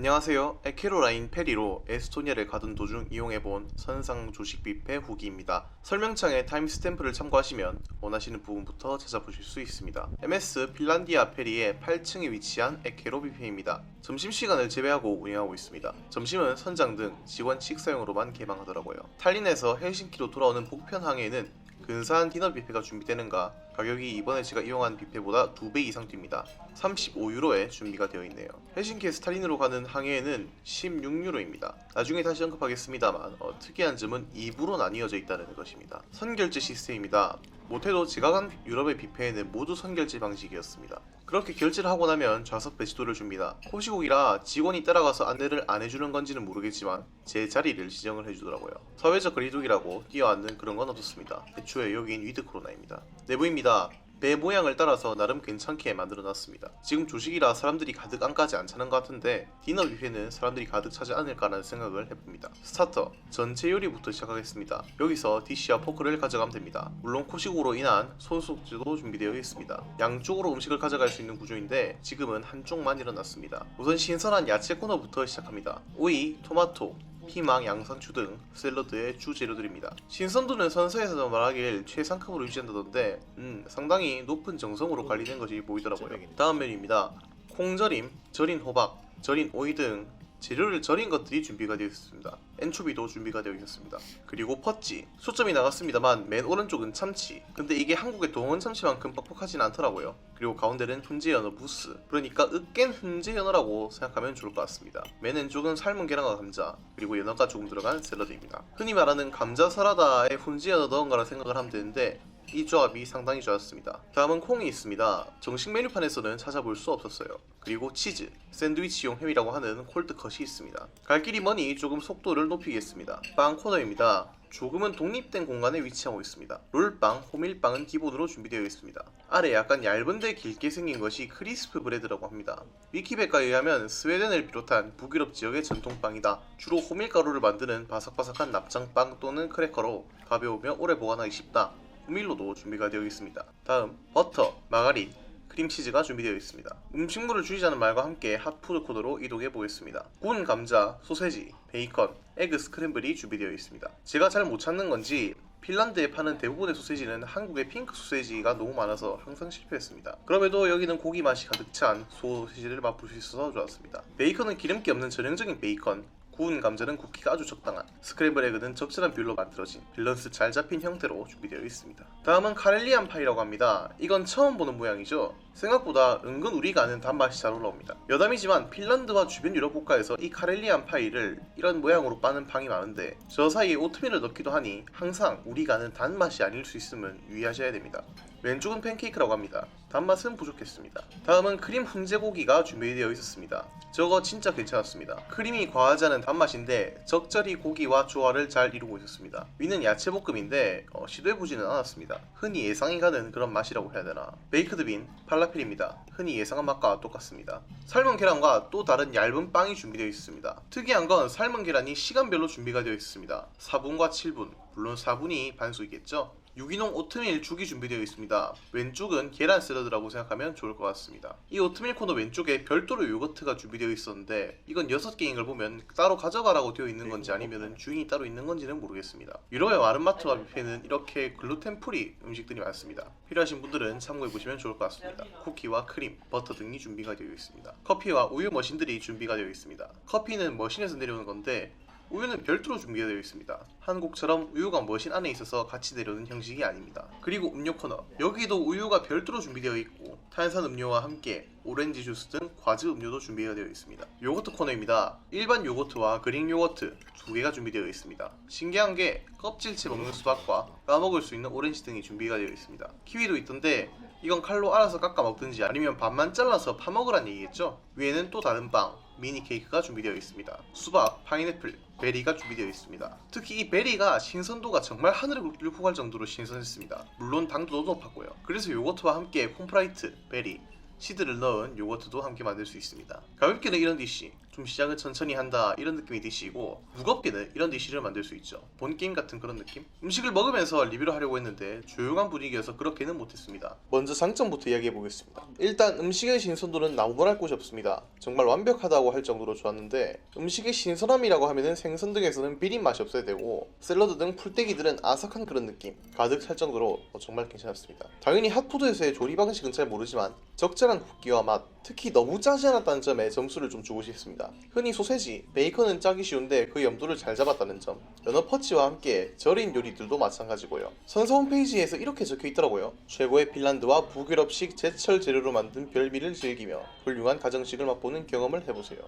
안녕하세요. 에케로라인 페리로 에스토니아를 가던 도중 이용해본 선상 조식 뷔페 후기입니다. 설명창에 타임스탬프를 참고하시면 원하시는 부분부터 찾아보실 수 있습니다. MS 핀란디아 페리의 8층에 위치한 에케로 뷔페입니다. 점심시간을 제외하고 운영하고 있습니다. 점심은 선장 등 직원 식사용으로만 개방하더라고요. 탈린에서 헬싱키로 돌아오는 복편 항해에는 근사한 디너 뷔페가 준비되는가 가격이 이번에 제가 이용한 뷔페보다 2배 이상 뜁니다. 35유로에 준비가 되어 있네요. 헬싱키에서 탈린으로 가는 항해에는 16유로입니다. 나중에 다시 언급하겠습니다만 특이한 점은 2부로 나뉘어져 있다는 것입니다. 선결제 시스템입니다. 못해도 제가 간 유럽의 뷔페에는 모두 선결제 방식이었습니다. 그렇게 결제를 하고 나면 좌석 배치도를 줍니다. 호시국이라 직원이 따라가서 안내를 안 해주는 건지는 모르겠지만 제 자리를 지정을 해주더라고요. 사회적 거리두기라고 뛰어앉는 그런 건 없었습니다. 애초에 여긴 위드 코로나입니다. 내부입니다. 배 모양을 따라서 나름 괜찮게 만들어놨습니다. 지금 조식이라 사람들이 가득 안까지 안 차는 것 같은데 디너 뷔페는 사람들이 가득 차지 않을까라는 생각을 해봅니다. 스타터, 전체 요리부터 시작하겠습니다. 여기서 디시와 포크를 가져가면 됩니다. 물론 코식으로 인한 손소독제도 준비되어 있습니다. 양쪽으로 음식을 가져갈 수 있는 구조인데 지금은 한쪽만 일어났습니다. 우선 신선한 야채 코너부터 시작합니다. 오이, 토마토, 피망, 양상추 등 샐러드의 주 재료들입니다. 신선도는 선서에서 말하길 최상급으로 유지한다던데 상당히 높은 정성으로 관리된 것이 보이더라고요. 다음 메뉴입니다. 콩절임, 절인 호박, 절인 오이 등 재료를 절인 것들이 준비가 되어 있었습니다. 엔초비도 준비가 되어 있었습니다. 그리고 퍼찌, 초점이 나갔습니다만 맨 오른쪽은 참치. 근데 이게 한국의 동원 참치만큼 뻑뻑하진 않더라고요. 그리고 가운데는 훈제 연어 무스, 그러니까 으깬 훈제 연어라고 생각하면 좋을 것 같습니다. 맨 왼쪽은 삶은 계란과 감자, 그리고 연어가 조금 들어간 샐러드입니다. 흔히 말하는 감자 사라다에 훈제 연어 넣은 거라 생각을 하면 되는데 이 조합이 상당히 좋았습니다. 다음은 콩이 있습니다. 정식 메뉴판에서는 찾아볼 수 없었어요. 그리고 치즈, 샌드위치용 햄이라고 하는 콜드컷이 있습니다. 갈 길이 머니 조금 속도를 높이겠습니다. 빵 코너입니다. 조금은 독립된 공간에 위치하고 있습니다. 롤빵, 호밀빵은 기본으로 준비되어 있습니다. 아래 약간 얇은데 길게 생긴 것이 크리스프 브레드라고 합니다. 위키백과에 의하면 스웨덴을 비롯한 북유럽 지역의 전통빵이다. 주로 호밀가루를 만드는 바삭바삭한 납작빵 또는 크래커로 가벼우며 오래 보관하기 쉽다. 호밀로도 준비가 되어 있습니다. 다음 버터, 마가린, 크림치즈가 준비되어 있습니다. 음식물을 줄이자는 말과 함께 핫푸드 코너로 이동해 보겠습니다. 구운 감자, 소세지, 베이컨, 에그 스크램블이 준비되어 있습니다. 제가 잘 못 찾는 건지 핀란드에 파는 대부분의 소세지는 한국의 핑크 소세지가 너무 많아서 항상 실패했습니다. 그럼에도 여기는 고기 맛이 가득 찬 소시지를 맛볼 수 있어서 좋았습니다. 베이컨은 기름기 없는 전형적인 베이컨, 구운 감자는 굽기가 아주 적당한, 스크램블 에그는 적절한 비율로 만들어진 밸런스 잘 잡힌 형태로 준비되어 있습니다. 다음은 카렐리안 파이라고 합니다. 이건 처음 보는 모양이죠. 생각보다 은근 우리가 아는 단맛이 잘 올라옵니다. 여담이지만 핀란드와 주변 유럽 국가에서 이 카렐리안 파이를 이런 모양으로 빠는 팡이 많은데 저 사이에 오트밀을 넣기도 하니 항상 우리가 아는 단맛이 아닐 수 있음을 유의하셔야 됩니다. 왼쪽은 팬케이크라고 합니다. 단맛은 부족했습니다. 다음은 크림 훈제고기가 준비되어 있었습니다. 저거 진짜 괜찮았습니다. 크림이 과하지 않은 단맛인데 적절히 고기와 조화를 잘 이루고 있었습니다. 위는 야채볶음인데 시도해보지는 않았습니다. 흔히 예상이 가는 그런 맛이라고 해야 되나. 베이크드 빈, 팔라펠입니다. 흔히 예상한 맛과 똑같습니다. 삶은 계란과 또 다른 얇은 빵이 준비되어 있습니다. 특이한 건 삶은 계란이 시간별로 준비가 되어 있습니다. 4분과 7분, 물론 4분이 반수이겠죠. 유기농 오트밀 죽이 준비되어 있습니다. 왼쪽은 계란 샐러드라고 생각하면 좋을 것 같습니다. 이 오트밀 코너 왼쪽에 별도로 요거트가 준비되어 있었는데 이건 6개인 걸 보면 따로 가져가라고 되어 있는 건지 아니면 주인이 따로 있는 건지는 모르겠습니다. 유럽의 마른마트와 뷔페는 이렇게 글루텐 프리 음식들이 많습니다. 필요하신 분들은 참고해보시면 좋을 것 같습니다. 쿠키와 크림, 버터 등이 준비가 되어 있습니다. 커피와 우유 머신들이 준비가 되어 있습니다. 커피는 머신에서 내려오는 건데 우유는 별도로 준비가 되어 있습니다. 한국처럼 우유가 머신 안에 있어서 같이 내려오는 형식이 아닙니다. 그리고 음료 코너, 여기도 우유가 별도로 준비되어 있고 탄산 음료와 함께 오렌지 주스 등 과즙 음료도 준비가 되어 있습니다. 요거트 코너입니다. 일반 요거트와 그릭 요거트 2개가 준비되어 있습니다. 신기한 게 껍질째 먹는 수박과 까먹을 수 있는 오렌지 등이 준비가 되어 있습니다. 키위도 있던데 이건 칼로 알아서 깎아 먹든지 아니면 반만 잘라서 파먹으란 얘기겠죠? 위에는 또 다른 빵, 미니 케이크가 준비되어 있습니다. 수박, 파인애플, 베리가 준비되어 있습니다. 특히 이 베리가 신선도가 정말 하늘을 뚫고 갈 정도로 신선했습니다. 물론 당도도 높았고요. 그래서 요거트와 함께 콤프라이트, 베리, 시드를 넣은 요거트도 함께 만들 수 있습니다. 가볍게는 이런 디시, 좀 시작을 천천히 한다 이런 느낌이 드시고, 무겁게는 이런 디시를 만들 수 있죠. 본 게임 같은 그런 느낌? 음식을 먹으면서 리뷰를 하려고 했는데 조용한 분위기여서 그렇게는 못했습니다. 먼저 장점부터 이야기해 보겠습니다. 일단 음식의 신선도는 나무랄 곳이 없습니다. 정말 완벽하다고 할 정도로 좋았는데, 음식의 신선함이라고 하면은 생선 등에서는 비린 맛이 없어야 되고 샐러드 등 풀떼기들은 아삭한 그런 느낌 가득 찰 정도로 정말 괜찮았습니다. 당연히 핫푸드에서의 조리 방식은 잘 모르지만 적절한 굵기와 맛, 특히 너무 짜지 않았다는 점에 점수를 좀 주고 싶습니다. 흔히 소세지, 베이컨은 짜기 쉬운데 그 염도를 잘 잡았다는 점, 연어 퍼치와 함께 절인 요리들도 마찬가지고요. 선서 홈페이지에서 이렇게 적혀 있더라고요. 최고의 핀란드와 북유럽식 제철 재료로 만든 별미를 즐기며 훌륭한 가정식을 맛보는 경험을 해보세요.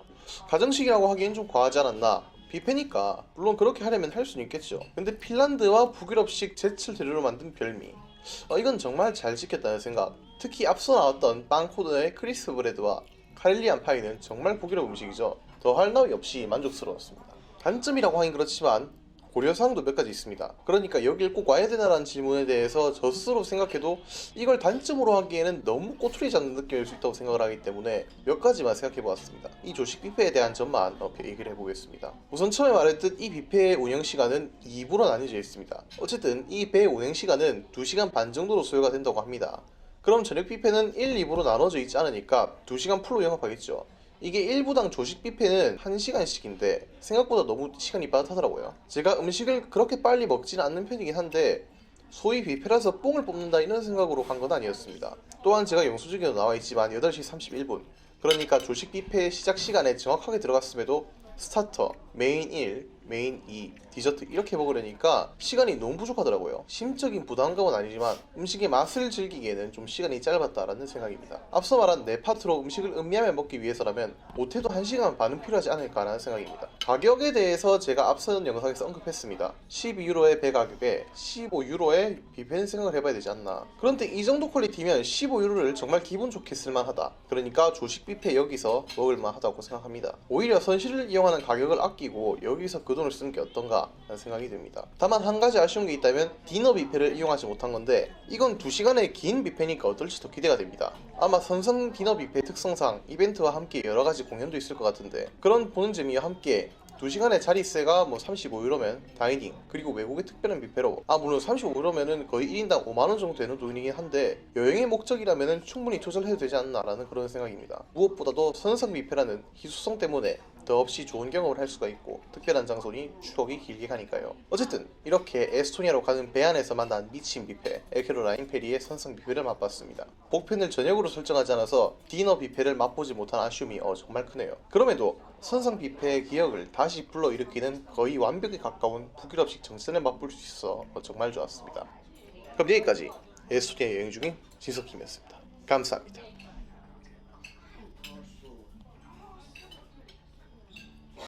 가정식이라고 하기엔 좀 과하지 않았나? 뷔페니까 물론 그렇게 하려면 할 수는 있겠죠. 근데 핀란드와 북유럽식 제철 재료로 만든 별미, 이건 정말 잘 지켰다는 생각. 특히 앞서 나왔던 빵코드의 크리스 브레드와 카렐리안 파이는 정말 북유럽 음식이죠. 더할 나위 없이 만족스러웠습니다. 단점이라고 하긴 그렇지만 고려사항도 몇 가지 있습니다. 그러니까 여길 꼭 와야 되나라는 질문에 대해서 저 스스로 생각해도 이걸 단점으로 하기에는 너무 꼬투리 잡는 느낌일 수 있다고 생각을 하기 때문에 몇 가지만 생각해 보았습니다. 이 조식 뷔페에 대한 점만 얘기를 해보겠습니다. 우선 처음에 말했듯 이 뷔페의 운영 시간은 2부로 나뉘어져 있습니다. 어쨌든 이 배 운행 시간은 2시간 반 정도로 소요가 된다고 합니다. 그럼 저녁 뷔페는 1, 2부로 나눠져 있지 않으니까 2시간 풀로 영업하겠죠. 이게 1부당 조식 뷔페는 1시간씩인데 생각보다 너무 시간이 빠듯하더라고요. 제가 음식을 그렇게 빨리 먹지는 않는 편이긴 한데 소위 뷔페라서 뽕을 뽑는다 이런 생각으로 간 건 아니었습니다. 또한 제가 영수증에도 나와있지만 8시 31분, 그러니까 조식 뷔페 시작 시간에 정확하게 들어갔음에도 스타터, 메인 1, 메인 2, 디저트 이렇게 먹으려니까 시간이 너무 부족하더라고요. 심적인 부담감은 아니지만 음식의 맛을 즐기기에는 좀 시간이 짧았다라는 생각입니다. 앞서 말한 내 파트로 음식을 음미하며 먹기 위해서라면 못해도 1시간 반은 필요하지 않을까라는 생각입니다. 가격에 대해서 제가 앞선 영상에서 언급했습니다. 12유로의 배 가격에 15유로의 뷔페는 생각을 해봐야 되지 않나. 그런데 이 정도 퀄리티면 15유로를 정말 기분 좋게 쓸만하다. 그러니까 조식 뷔페 여기서 먹을만하다고 생각합니다. 오히려 선실을 이용하는 가격을 아끼고 여기서 그 돈을 쓰는 게 어떤가 라는 생각이 듭니다. 다만 한 가지 아쉬운 게 있다면 디너 뷔페를 이용하지 못한 건데, 이건 2시간의 긴 뷔페니까 어떨지 더 기대가 됩니다. 아마 선선 디너 뷔페 특성상 이벤트와 함께 여러가지 공연도 있을 것 같은데, 그런 보는 재미와 함께 2시간의 자리세가 35유로면 다이닝 그리고 외국의 특별한 뷔페로, 물론 35유로면은 거의 1인당 5만원 정도 되는 돈이긴 한데 여행의 목적이라면 충분히 조절해도 되지 않나 라는 그런 생각입니다. 무엇보다도 선상 뷔페라는 희소성 때문에 더없이 좋은 경험을 할 수가 있고 특별한 장소니 추억이 길게 가니까요. 어쨌든 이렇게 에스토니아로 가는 배 안에서 만난 미친 뷔페 에케로라인 페리의 선상 뷔페를 맛봤습니다. 목표를 저녁으로 설정하지 않아서 디너 뷔페를 맛보지 못한 아쉬움이 정말 크네요. 그럼에도 선상 뷔페의 기억을 다시 불러일으키는 거의 완벽에 가까운 북유럽식 정선을 맛볼 수 있어 정말 좋았습니다. 그럼 여기까지 에스토니아 여행 중인 진석킴이었습니다. 감사합니다.